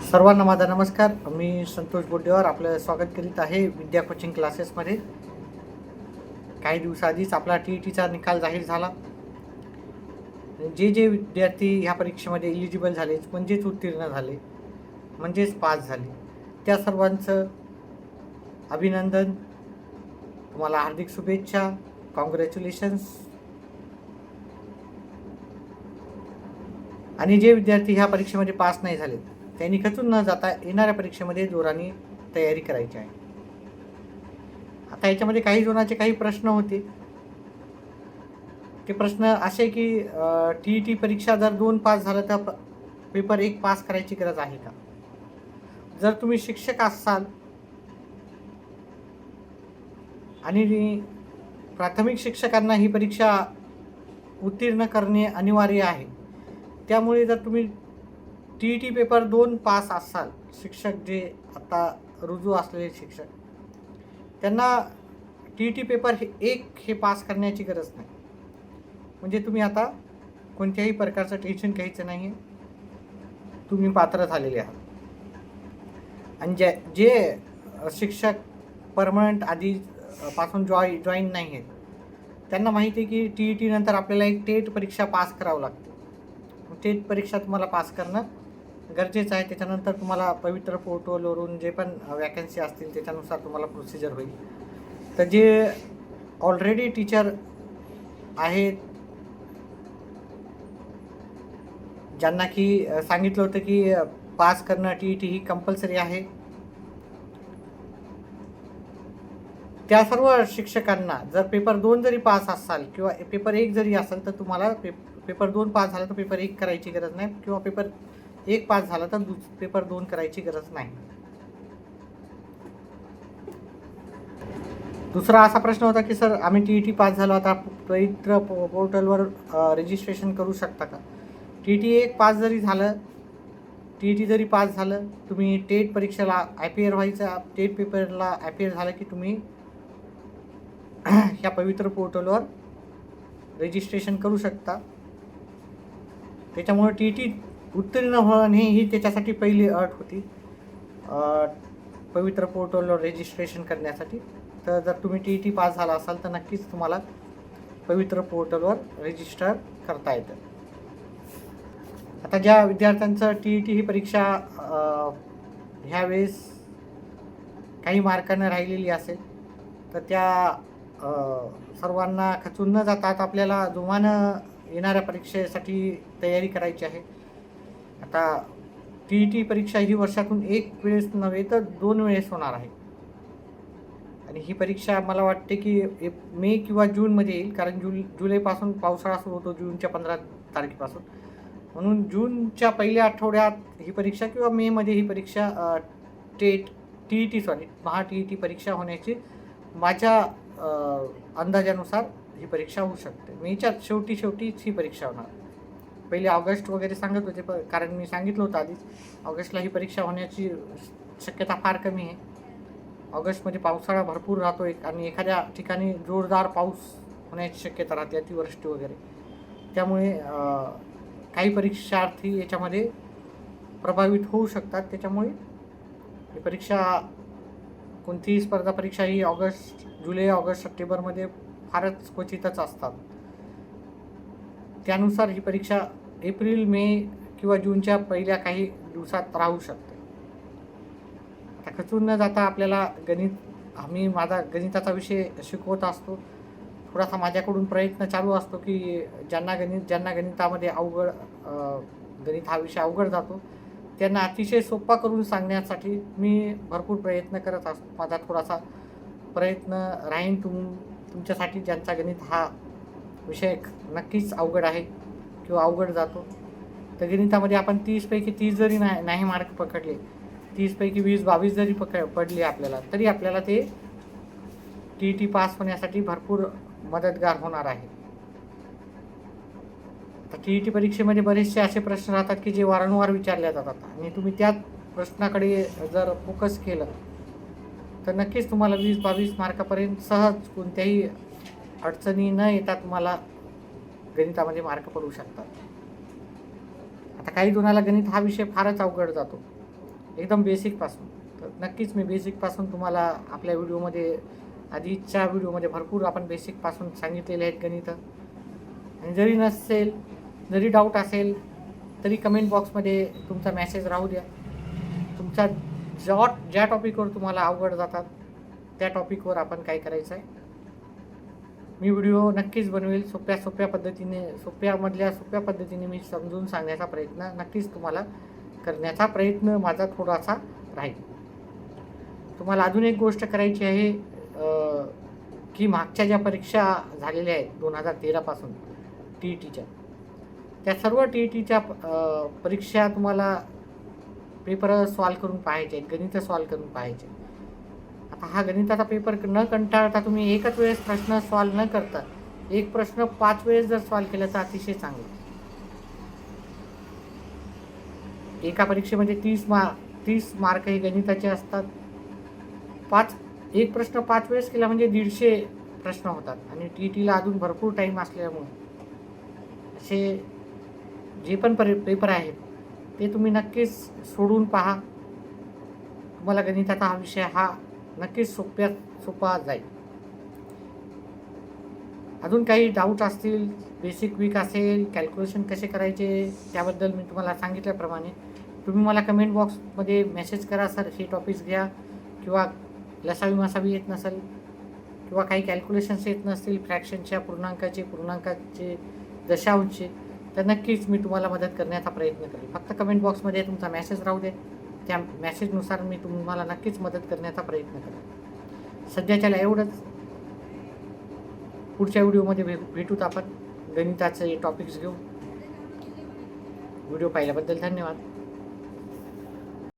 सर्वांना माझा नमस्कार. मी संतोष बोड्डेवार आपलं स्वागत करीत आहे विद्या कोचिंग क्लासेसमध्ये. काही दिवसाआधीच आपला TETचा निकाल जाहीर झाला. जे विद्यार्थी ह्या परीक्षेमध्ये इलिजिबल झाले, म्हणजेच उत्तीर्ण झाले, म्हणजेच पास झाले, त्या सर्वांचं अभिनंदन, तुम्हाला हार्दिक शुभेच्छा, कॉंग्रॅच्युलेशन्स. आणि जे विद्यार्थी ह्या परीक्षेमध्ये पास नाही झाले त्यांनी खचून न जाता येणाऱ्या परीक्षेमध्ये जोराने तयारी करायची आहे. आता याच्यामध्ये काही जणांचे काही प्रश्न होते. ते प्रश्न असे की TET परीक्षा जर 2 पास झालं तर पेपर 1 पास करायची गरज आहे का? जर तुम्ही शिक्षक असाल आणि प्राथमिक शिक्षकांना ही परीक्षा उत्तीर्ण करणे अनिवार्य आहे, त्यामुळे जर तुम्ही TET पेपर 2 पास असाल, शिक्षक जे आता रुजू असलेले शिक्षक, त्यांना TET पेपर 1 हे पास करण्याची गरज नाही. म्हणजे तुम्ही आता कोणत्याही प्रकारचं टेन्शन घ्यायचं नाही आहे, तुम्ही पात्र झालेले आहात. आणि जे शिक्षक परमनंट आधीपासून जॉईन नाही आहेत, त्यांना माहिती आहे की TET नंतर आपल्याला एक टेट परीक्षा पास करावं लागते. टेट परीक्षा तुम्हाला पास करणं गरजेचं आहे. त्याच्यानंतर तुम्हाला पवित्र पोर्टलवरून जे पण वॅकन्सी असतील त्याच्यानुसार तुम्हाला प्रोसिजर होईल. तर जे ऑलरेडी टीचर आहेत, ज्यांना की सांगितलं होतं की पास करणं TET ही कंपल्सरी आहे, त्या सर्व शिक्षकांना जर पेपर 2 जरी पास असाल किंवा पेपर 1 जरी असेल तर तुम्हाला पेपर 2 पास झाला तर पेपर 1 करायची गरज नाही, किंवा पेपर 1 पास झाला तर पेपर 2 करायची गरज नाही. दुसरा असा प्रश्न होता की सर आम्ही TET पास झालो, आता पवित्र पोर्टलवर रजिस्ट्रेशन करू शकता का? TET 1 पास जरी झालं, TET जरी पास झालं, तुम्ही टेट परीक्षेला ॲपियर व्हायचं, टेट पेपरला ॲपियर झालं की तुम्ही ह्या पवित्र पोर्टलवर रजिस्ट्रेशन करू शकता. त्याच्यामुळे TET उत्तीर्ण होणे ही त्याच्यासाठी पहिली अट होती पवित्र पोर्टलवर रजिस्ट्रेशन करण्यासाठी. तर जर तुम्ही TET पास झाला असाल तर नक्कीच तुम्हाला पवित्र पोर्टलवर रजिस्टर करता येतं. आता ज्या विद्यार्थ्यांचं TET ही परीक्षा ह्यावेळेस काही मार्कानं राहिलेली असेल तर त्या सर्वांना खचून न जाता आपल्याला जोमानं येणाऱ्या परीक्षेसाठी तयारी करायची आहे. आता TET परीक्षा ही वर्षातून 1 वेळेस नव्हे तर 2 वेळेस होणार आहे. आणि ही परीक्षा मला वाटते की मे किंवा जूनमध्ये येईल, कारण जुलैपासून पावसाळा सुरू होतो, जूनच्या 15 तारखेपासून. म्हणून जूनच्या पहिल्या आठवड्यात ही परीक्षा किंवा मेमध्ये ही परीक्षा महा TET परीक्षा होण्याची माझ्या अंदाजानुसार ही परीक्षा होऊ शकते. मेच्या शेवटीच ही परीक्षा होणार. पहिले ऑगस्ट वगैरे सांगत होते, कारण मी सांगितलं होतं आधीच ऑगस्टला ही परीक्षा होण्याची शक्यता फार कमी आहे. ऑगस्टमध्ये पावसाळा भरपूर राहतो आणि एखाद्या ठिकाणी जोरदार पाऊस होण्याची शक्यता राहते, अतिवृष्टी वगैरे. त्यामुळे काही परीक्षार्थी याच्यामध्ये प्रभावित होऊ शकतात. त्याच्यामुळे ही परीक्षा, कोणतीही स्पर्धा परीक्षा ही जुलै, ऑगस्ट, सप्टेंबरमध्ये फारच क्वचितच असतात. त्यानुसार ही परीक्षा एप्रिल, मे किंवा जूनच्या पहिल्या काही दिवसात राहू शकते. आता खचून न जाता आपल्याला माझा गणिताचा विषय शिकवत असतो. थोडासा माझ्याकडून प्रयत्न चालू असतो की ज्यांना गणितामध्ये गणित हा विषय अवघड जातो त्यांना अतिशय सोपा करून सांगण्यासाठी मी भरपूर प्रयत्न करत असतो. माझा थोडासा प्रयत्न राहीन तुमच्यासाठी, ज्यांचा गणित हा विषय नक्कीच अवघड आहे किंवा अवघड जातो. तर गणितामध्ये आपण 30 पैकी 30 जरी नाही मार्क पकडले, 30 पैकी 20-22 जरी पडले आपल्याला, तरी आपल्याला ते TET पास होण्यासाठी भरपूर मदतगार होणार आहे. तर TET परीक्षेमध्ये बरेचसे असे प्रश्न राहतात की जे वारंवार विचारले जातात, आणि तुम्ही त्या प्रश्नाकडे जर फोकस केलं तर नक्कीच तुम्हाला 20-22 मार्कापर्यंत सहज कोणत्याही अडचणी न येता तुम्हाला गणितामध्ये मार्क पडू शकतात. आता काही जणाला गणित हा विषय फारच अवघड जातो. एकदम बेसिकपासून. तर नक्कीच मी बेसिकपासून तुम्हाला आपल्या व्हिडिओमध्ये आधीच्या व्हिडिओमध्ये भरपूर आपण बेसिकपासून सांगितलेले आहेत गणितं. आणि जरी नसेल, जरी डाऊट असेल तरी कमेंट बॉक्समध्ये तुमचा मेसेज राहू द्या. तुमचा ज्या टॉपिकवर तुम्हाला अवघड जातात त्या टॉपिकवर आपण काय करायचं आहे, मी व्हिडिओ नक्कीच बनवेल. सोप्या पद्धतीने, सोप्या पद्धतीने मी समजून सांगण्याचा प्रयत्न नक्कीच तुम्हाला करण्याचा प्रयत्न माझा थोडासा राहील. तुम्हाला अजून एक गोष्ट करायची आहे की मागच्या ज्या परीक्षा झालेल्या आहेत 2013 पासून TETच्या, त्या सर्व TETच्या परीक्षा तुम्हाला पेपर सॉल्व करून पाहायचे आहेत, गणितं सॉल्व करून पाहायचे. आता हा गणिताचा पेपर न कंटाळता तुम्ही एकच वेळेस प्रश्न सॉल्व न करता एक प्रश्न 5 वेळेस जर सॉल्व केला तर अतिशय चांगलं. एका परीक्षेमध्ये 30 मार्क हे गणिताचे असतात. एक प्रश्न 5 वेळेस केला म्हणजे 150 प्रश्न होतात. आणि TETला अजून भरपूर टाईम असल्यामुळे असे जे पण पेपर आहेत ते तुम्ही नक्कीच सोडून पहा. तुम्हाला गणिताचा हा विषय हा नक्कीच सोपा जाईल. अजून काही डाऊट असतील, बेसिक वीक असेल, कॅल्क्युलेशन कसे करायचे त्याबद्दल मी तुम्हाला सांगितल्याप्रमाणे तुम्ही मला कमेंट बॉक्समध्ये मेसेज करा, सर हे टॉपिक्स घ्या, किंवा लसावी मसावी येत नसेल किंवा काही कॅल्क्युलेशन्स येत नसतील फ्रॅक्शनच्या, पूर्णांकाचे, दशांशचे, तर नक्कीच मी तुम्हाला मदत करण्याचा प्रयत्न करेन. फक्त कमेंट बॉक्समध्ये तुमचा मेसेज राहू दे, त्या मेसेजनुसार मी तुम्हाला नक्कीच मदत करण्याचा प्रयत्न करेन. सध्याच्याला एवढंच. पुढच्या व्हिडिओमध्ये भेटूत आपण गणिताचे टॉपिक्स घेऊ. व्हिडिओ पाहिल्याबद्दल धन्यवाद.